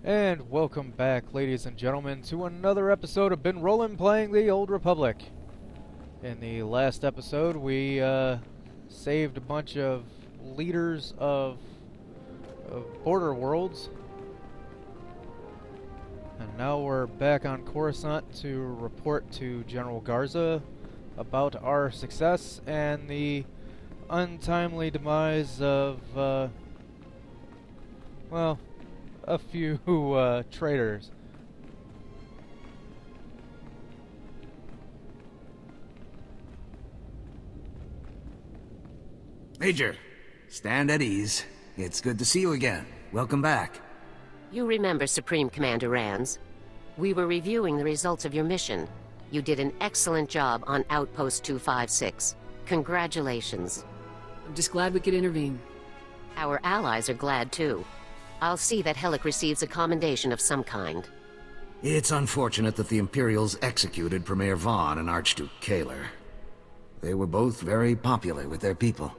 And welcome back, ladies and gentlemen, to another episode of Been Rollin' playing the Old Republic. In the last episode, we saved a bunch of leaders of border worlds. And now we're back on Coruscant to report to General Garza about our success and the untimely demise of, well, a few traitors. Major, stand at ease. It's good to see you again. Welcome back. You remember Supreme Commander Rands? We were reviewing the results of your mission. You did an excellent job on Outpost 256. Congratulations. I'm just glad we could intervene. Our allies are glad too. I'll see that Hellick receives a commendation of some kind. It's unfortunate that the Imperials executed Premier Vaughn and Archduke Kaler. They were both very popular with their people.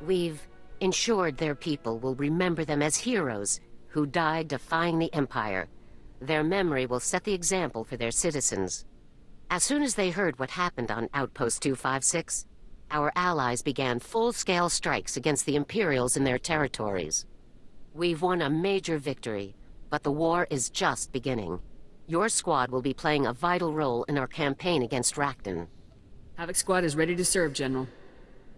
We've ensured their people will remember them as heroes who died defying the Empire. Their memory will set the example for their citizens. As soon as they heard what happened on Outpost 256, our allies began full-scale strikes against the Imperials in their territories. We've won a major victory, but the war is just beginning. Your squad will be playing a vital role in our campaign against Rakton. Havoc Squad is ready to serve, General.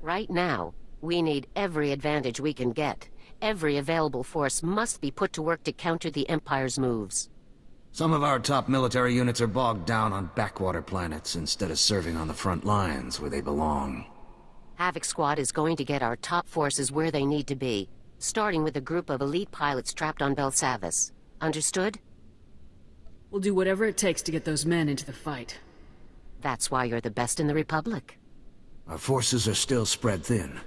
Right now, we need every advantage we can get. Every available force must be put to work to counter the Empire's moves. Some of our top military units are bogged down on backwater planets instead of serving on the front lines where they belong. Havoc Squad is going to get our top forces where they need to be, starting with a group of elite pilots trapped on Belsavis. Understood? We'll do whatever it takes to get those men into the fight. That's why you're the best in the Republic. Our forces are still spread thin.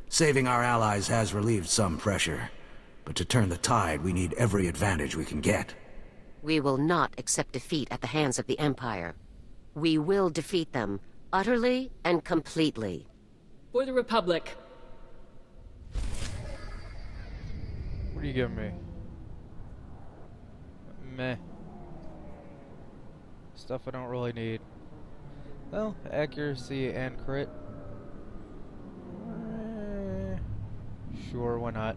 Saving our allies has relieved some pressure, but to turn the tide, we need every advantage we can get. We will not accept defeat at the hands of the Empire. We will defeat them, utterly and completely. For the Republic. What are you giving me? Meh. Stuff I don't really need. Well, accuracy and crit. Sure, why not?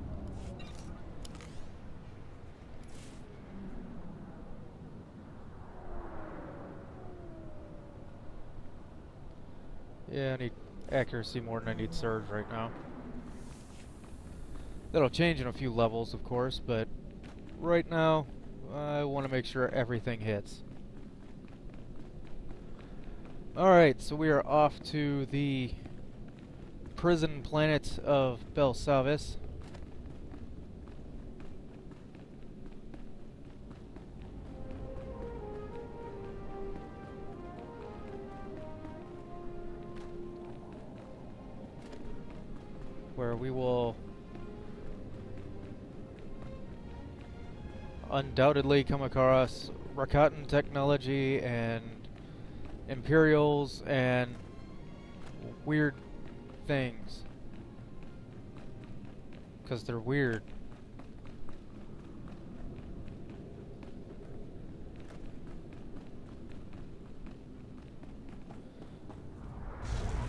Yeah, I need accuracy more than I need surge right now. That'll change in a few levels, of course, but right now, I want to make sure everything hits. Alright, so we are off to the prison planet of Belsavis. Where we will undoubtedly come across Rakatan technology and Imperials and weird things. Because they're weird.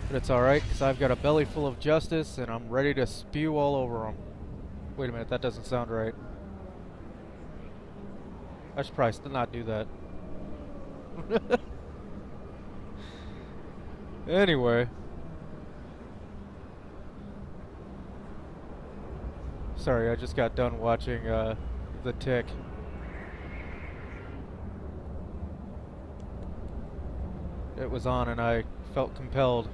But it's alright, because I've got a belly full of justice and I'm ready to spew all over them. Wait a minute, that doesn't sound right. I should probably still not do that. Anyway. Sorry, I just got done watching The Tick. It was on and I felt compelled.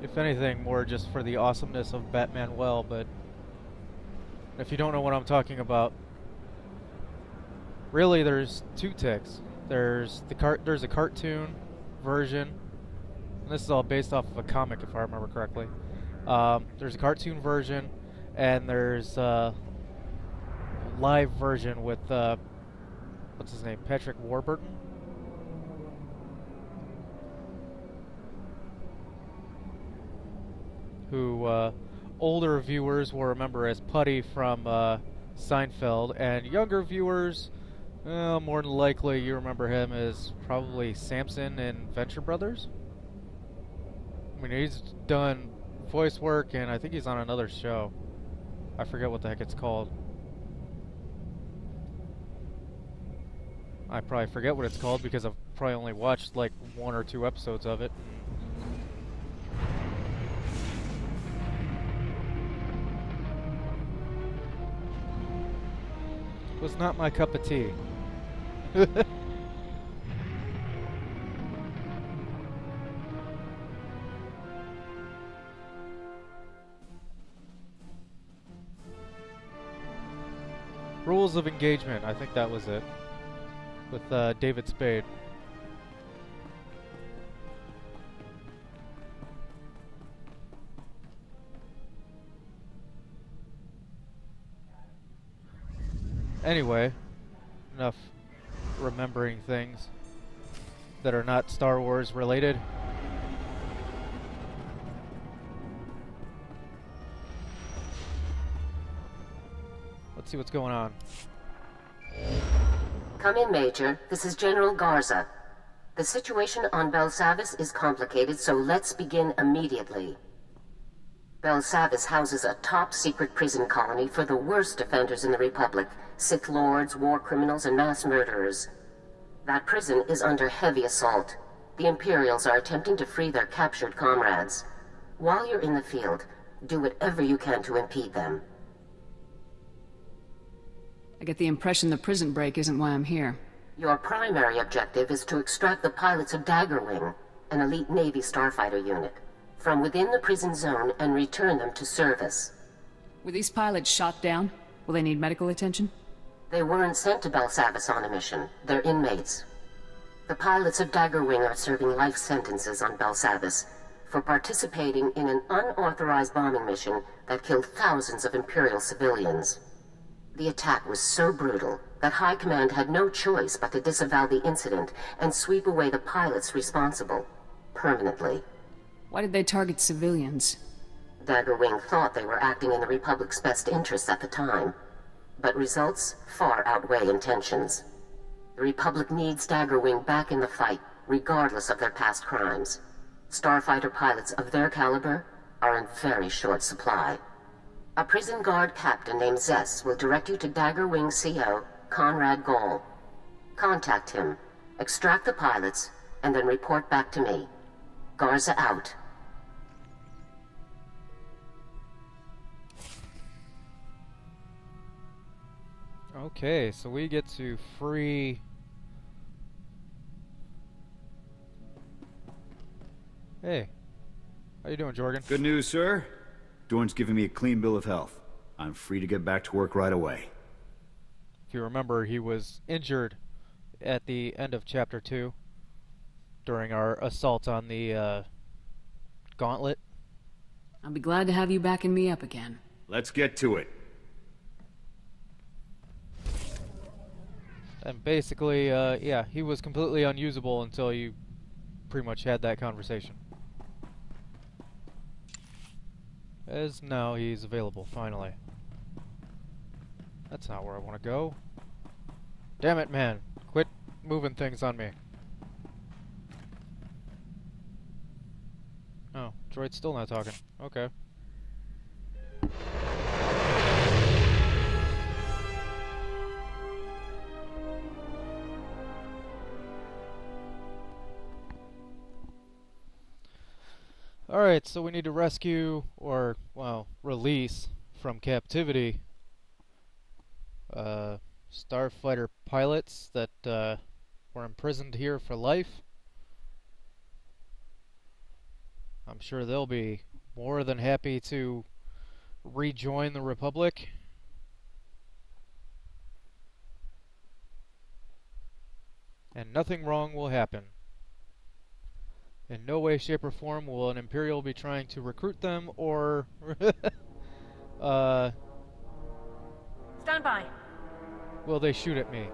If anything, more just for the awesomeness of Batman Well, but if you don't know what I'm talking about, really there's two ticks. There's a cartoon version, and this is all based off of a comic if I remember correctly. There's a cartoon version, and there's a live version with what's his name? Patrick Warburton? who older viewers will remember as Putty from Seinfeld, and younger viewers, more than likely you remember him as probably Samson in Venture Brothers. I mean, he's done voice work, and I think he's on another show. I forget what the heck it's called. I probably forget what it's called because I've probably only watched like 1 or 2 episodes of it. Was not my cup of tea. Rules of Engagement, I think that was it. With David Spade. Anyway, enough remembering things that are not Star Wars related. Let's see what's going on. Come in, Major. This is General Garza. The situation on Belsavis is complicated, so let's begin immediately. Belsavis houses a top-secret prison colony for the worst offenders in the Republic, Sith Lords, war criminals, and mass murderers. That prison is under heavy assault. The Imperials are attempting to free their captured comrades. While you're in the field, do whatever you can to impede them. I get the impression the prison break isn't why I'm here. Your primary objective is to extract the pilots of Daggerwing, an elite Navy starfighter unit, from within the prison zone and return them to service. Were these pilots shot down? Will they need medical attention? They weren't sent to Belsavis on a mission. They're inmates. The pilots of Daggerwing are serving life sentences on Belsavis for participating in an unauthorized bombing mission that killed thousands of Imperial civilians. The attack was so brutal that High Command had no choice but to disavow the incident and sweep away the pilots responsible, permanently. Why did they target civilians? Daggerwing thought they were acting in the Republic's best interests at the time, but results far outweigh intentions. The Republic needs Daggerwing back in the fight, regardless of their past crimes. Starfighter pilots of their caliber are in very short supply. A prison guard captain named Zess will direct you to Daggerwing CO, Conrad Gall. Contact him, extract the pilots, and then report back to me. Garza out. Okay, so we get to free... Hey, how you doing, Jorgen? Good news, sir. Dorn's giving me a clean bill of health. I'm free to get back to work right away. If you remember, he was injured at the end of Chapter 2 during our assault on the gauntlet. I'll be glad to have you backing me up again. Let's get to it. And basically, yeah, he was completely unusable until you pretty much had that conversation. As now he's available, finally. That's not where I want to go. Damn it, man. Quit moving things on me. Oh, droid's still not talking. Okay. Alright, so we need to rescue, or, well, release from captivity starfighter pilots that were imprisoned here for life. I'm sure they'll be more than happy to rejoin the Republic. And nothing wrong will happen. In no way, shape, or form will an Imperial be trying to recruit them or Stand by. will they shoot at me?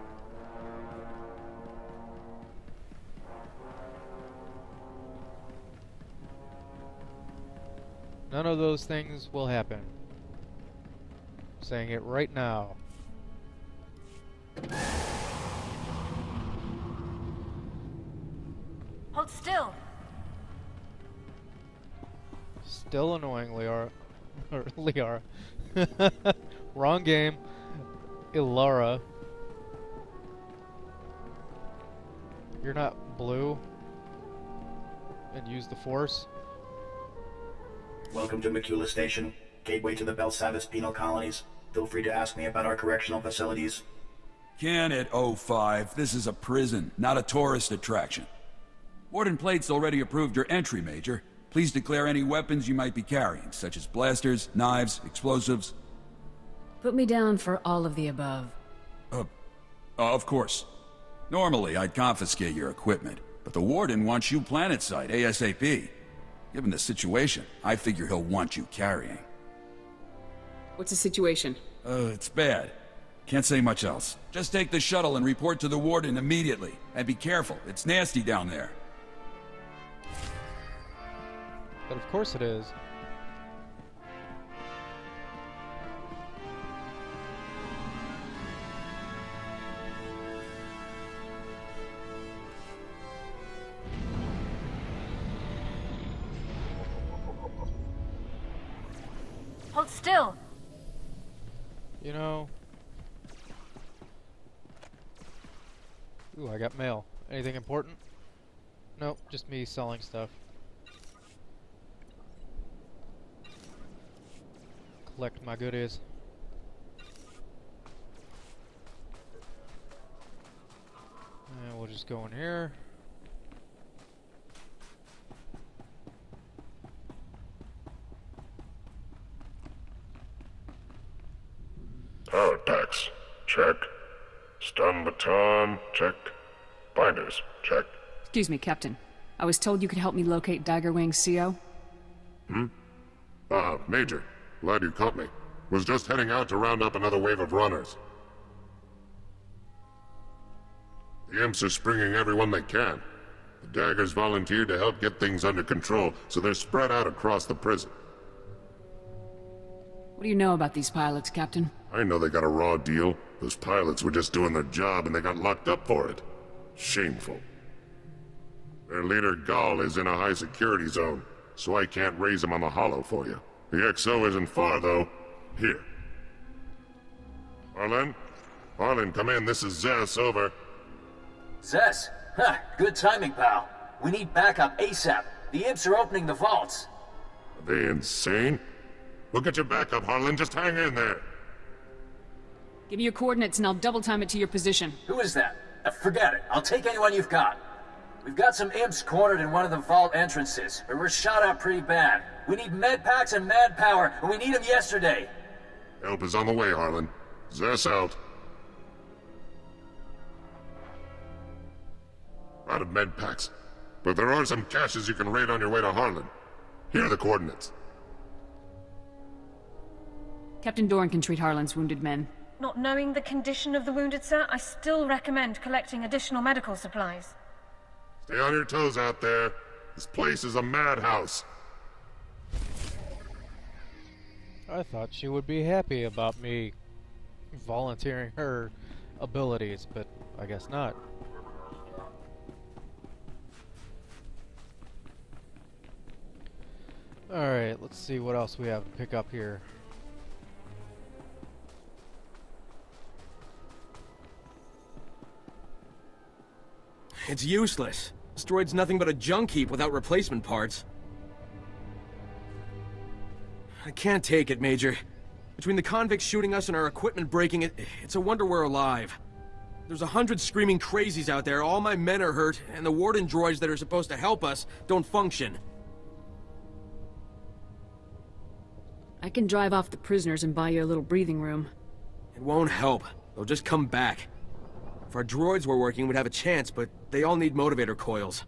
None of those things will happen. I'm saying it right now. Hold still. Still annoying, Liara. Or Liara. Wrong game. Ilara. You're not blue. And use the Force. Welcome to Macula Station, gateway to the Belsavis penal colonies. Feel free to ask me about our correctional facilities. Can it, 05? This is a prison, not a tourist attraction. Warden Plate's already approved your entry, Major. Please declare any weapons you might be carrying, such as blasters, knives, explosives. Put me down for all of the above. Of course. Normally, I'd confiscate your equipment, but the Warden wants you planetside ASAP. Given the situation, I figure he'll want you carrying. What's the situation? It's bad. Can't say much else. Just take the shuttle and report to the Warden immediately. And be careful, it's nasty down there. But of course it is. Hold still. You know... Ooh, I got mail. Anything important? Nope, just me selling stuff. Collect my goodies. And we'll just go in here. Power packs, check. Stun baton, check. Binders, check. Excuse me, Captain. I was told you could help me locate Daggerwing's CO. Major. Glad you caught me. Was just heading out to round up another wave of runners. The imps are springing everyone they can. The Daggers volunteered to help get things under control, so they're spread out across the prison. What do you know about these pilots, Captain? I know they got a raw deal. Those pilots were just doing their job and they got locked up for it. Shameful. Their leader, Gall, is in a high security zone, so I can't raise him on the hollow for you. The XO isn't far, though. Here. Harlan? Harlan, come in. This is Zess, over. Zess? Huh, good timing, pal. We need backup ASAP. The imps are opening the vaults. Are they insane? We'll get your backup, Harlan. Just hang in there. Give me your coordinates and I'll double time it to your position. Who is that? Forget it. I'll take anyone you've got. We've got some imps cornered in one of the vault entrances, but we're shot out pretty bad. We need med packs and manpower, and we need them yesterday. Help is on the way, Harlan. Zess out. Out of med packs. But there are some caches you can raid on your way to Harlan. Here are the coordinates. Captain Doran can treat Harlan's wounded men. Not knowing the condition of the wounded, sir, I still recommend collecting additional medical supplies. Stay on your toes out there. This place is a madhouse. I thought she would be happy about me volunteering her abilities, but I guess not. Alright, let's see what else we have to pick up here. It's useless. Asteroid's nothing but a junk heap without replacement parts. I can't take it, Major. Between the convicts shooting us and our equipment breaking, it's a wonder we're alive. There's 100 screaming crazies out there, all my men are hurt, and the warden droids that are supposed to help us don't function. I can drive off the prisoners and buy you a little breathing room. It won't help. They'll just come back. If our droids were working, we'd have a chance, but they all need motivator coils.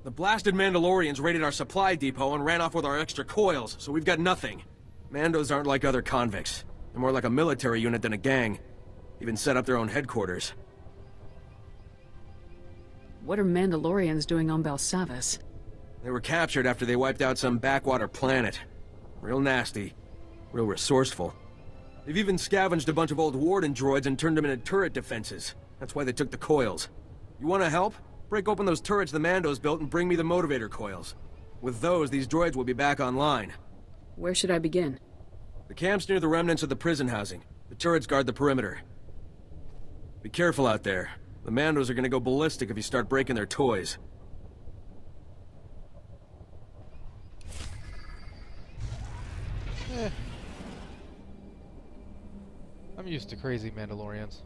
The blasted Mandalorians raided our supply depot and ran off with our extra coils, so we've got nothing. Mandos aren't like other convicts. They're more like a military unit than a gang. Even set up their own headquarters. What are Mandalorians doing on Belsavis? They were captured after they wiped out some backwater planet. Real nasty. Real resourceful. They've even scavenged a bunch of old Warden droids and turned them into turret defenses. That's why they took the coils. You wanna help? Break open those turrets the Mandos built and bring me the motivator coils. With those, these droids will be back online. Where should I begin? The camp's near the remnants of the prison housing. The turrets guard the perimeter. Be careful out there. The Mandos are gonna go ballistic if you start breaking their toys. I'm used to crazy Mandalorians.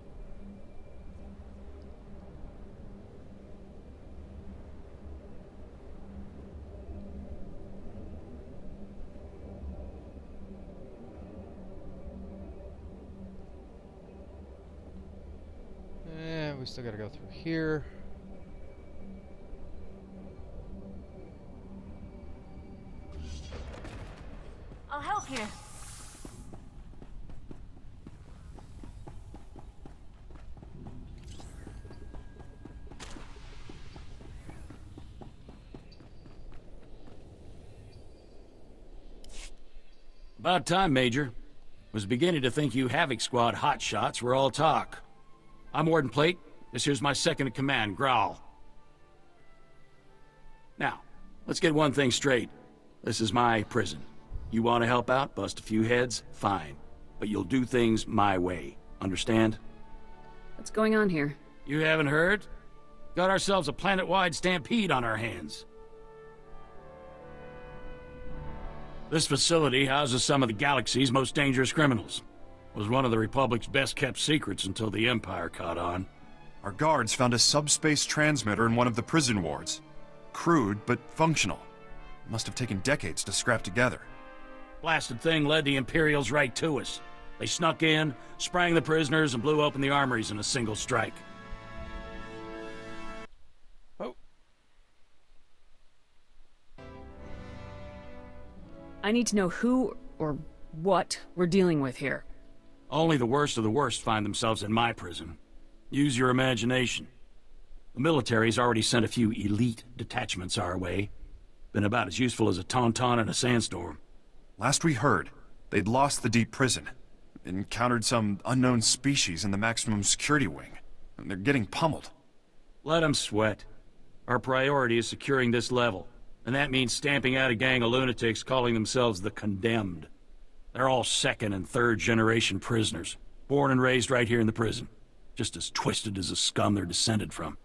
We still gotta go through here. I'll help you. About time, Major. Was beginning to think you Havoc Squad hotshots were all talk. I'm Warden Plate. This here's my second-in-command, Growl. Now, let's get one thing straight. This is my prison. You want to help out, bust a few heads, fine. But you'll do things my way. Understand? What's going on here? You haven't heard? Got ourselves a planet-wide stampede on our hands. This facility houses some of the galaxy's most dangerous criminals. Was one of the Republic's best-kept secrets until the Empire caught on. Our guards found a subspace transmitter in one of the prison wards. Crude, but functional. Must have taken decades to scrap together. Blasted thing led the Imperials right to us. They snuck in, sprang the prisoners, and blew open the armories in a single strike. Oh. I need to know who or what we're dealing with here. Only the worst of the worst find themselves in my prison. Use your imagination. The military's already sent a few elite detachments our way. Been about as useful as a tauntaun in a sandstorm. Last we heard, they'd lost the deep prison. Encountered some unknown species in the maximum security wing. And they're getting pummeled. Let them sweat. Our priority is securing this level. And that means stamping out a gang of lunatics calling themselves the Condemned. They're all second and third generation prisoners. Born and raised right here in the prison. Just as twisted as the scum they're descended from.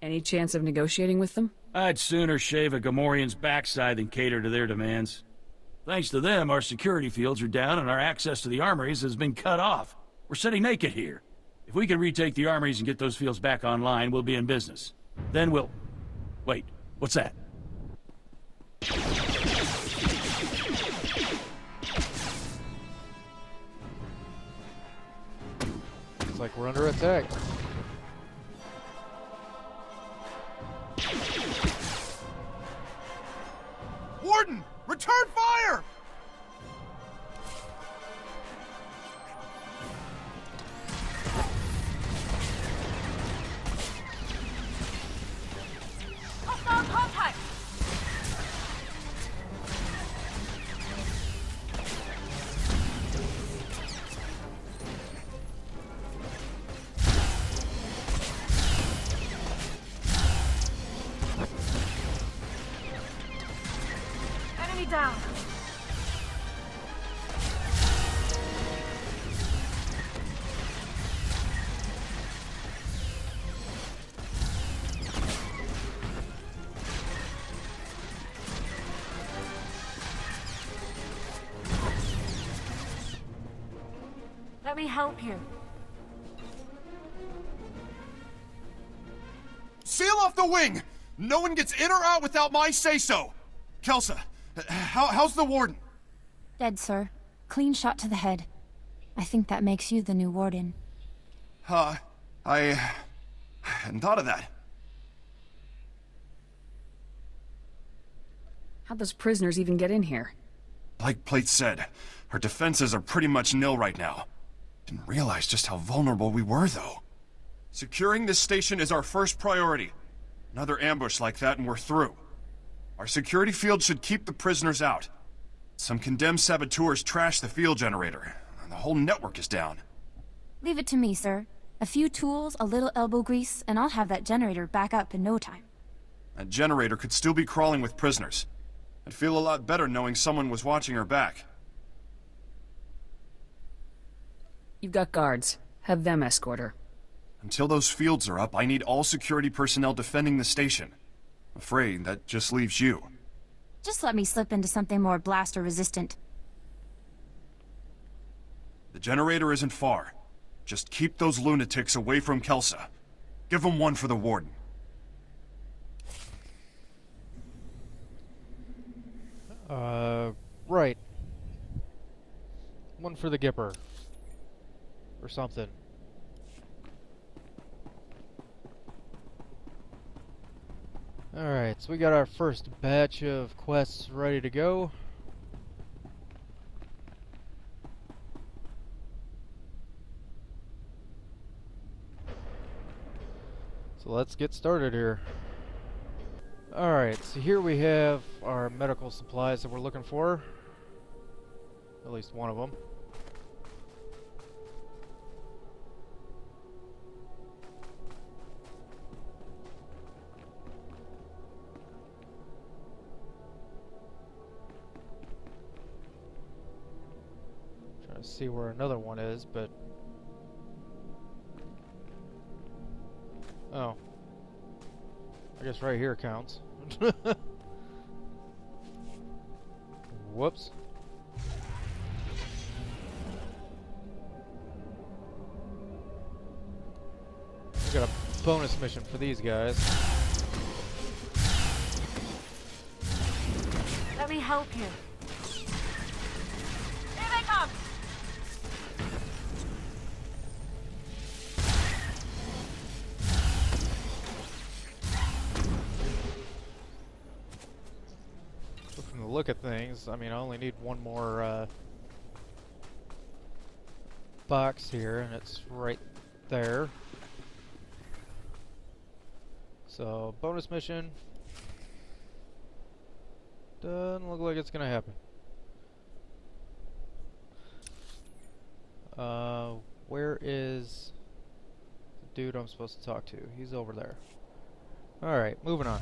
Any chance of negotiating with them? I'd sooner shave a Gamorrean's backside than cater to their demands. Thanks to them, our security fields are down and our access to the armories has been cut off. We're sitting naked here. If we can retake the armories and get those fields back online, we'll be in business. Then we'll... Wait, what's that? It's like we're under attack. Warden! Return fire! Hostile contact! Enemy down. Let me help you. Seal off the wing! No one gets in or out without my say-so! Kelsa, how's the warden? Dead, sir. Clean shot to the head. I think that makes you the new warden. I hadn't thought of that. How'd those prisoners even get in here? Like Plate said, our defenses are pretty much nil right now. Didn't realize just how vulnerable we were, though. Securing this station is our first priority. Another ambush like that and we're through. Our security field should keep the prisoners out. Some condemned saboteurs trashed the field generator. The whole network is down. Leave it to me, sir. A few tools, a little elbow grease, and I'll have that generator back up in no time. That generator could still be crawling with prisoners. I'd feel a lot better knowing someone was watching her back. You've got guards. Have them escort her. Until those fields are up, I need all security personnel defending the station. Afraid that just leaves you. Just let me slip into something more blaster resistant. The generator isn't far. Just keep those lunatics away from Kelsa. Give them one for the warden. Right. One for the Gipper. Or something. Alright, so we got our first batch of quests ready to go. So let's get started here. Alright, so here we have our medical supplies that we're looking for. At least one of them. Trying to see where another one is, but... Oh. I guess right here counts. Whoops. We got a bonus mission for these guys. Let me help you. Here they come! From the look at things, I mean, I only need one more box here, and it's right there. So, bonus mission. Doesn't look like it's gonna happen. Where is the dude I'm supposed to talk to? He's over there. Alright, moving on.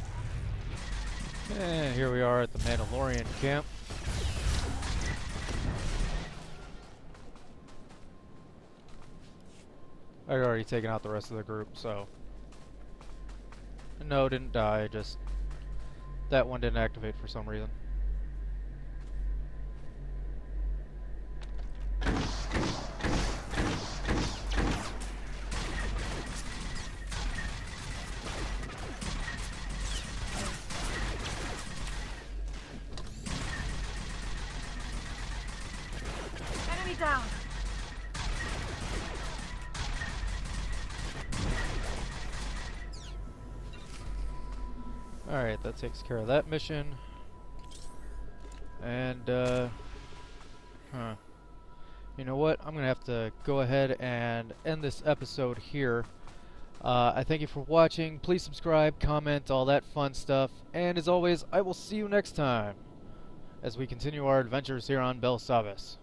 And here we are at the Mandalorian camp. I had already taken out the rest of the group, so... No, didn't die, just... That one didn't activate for some reason. Enemy down! Alright, that takes care of that mission. And, you know what? I'm gonna have to go ahead and end this episode here. I thank you for watching. Please subscribe, comment, all that fun stuff. And as always, I will see you next time as we continue our adventures here on Belsavis.